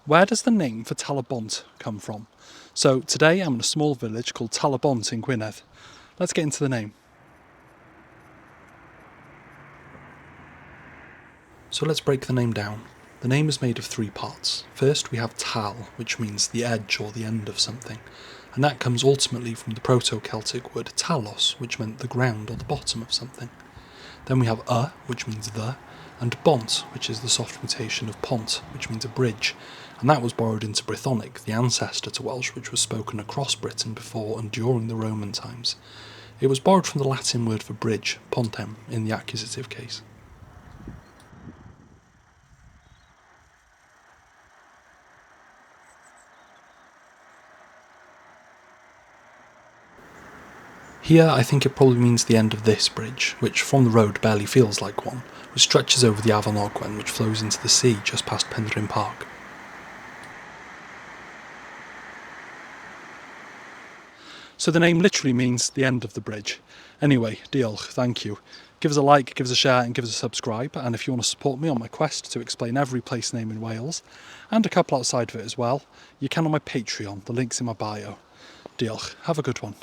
Where does the name for Tal-y-bont come from? So today I'm in a small village called Tal-y-bont in Gwynedd. Let's get into the name. So let's break the name down. The name is made of three parts. First we have tal, which means the edge or the end of something, and that comes ultimately from the Proto-Celtic word talos, which meant the ground or the bottom of something. Then we have which means the, and bont, which is the soft mutation of pont, which means a bridge, and that was borrowed into Brythonic, the ancestor to Welsh, which was spoken across Britain before and during the Roman times. It was borrowed from the Latin word for bridge, pontem, in the accusative case. Here I think it probably means the end of this bridge, which from the road barely feels like one, which stretches over the Afon Ogwen, which flows into the sea just past Penrhyn Park. So the name literally means the end of the bridge. Anyway, diolch, thank you. Give us a like, give us a share and give us a subscribe, and if you want to support me on my quest to explain every place name in Wales, and a couple outside of it as well, you can on my Patreon, the link's in my bio. Diolch, have a good one.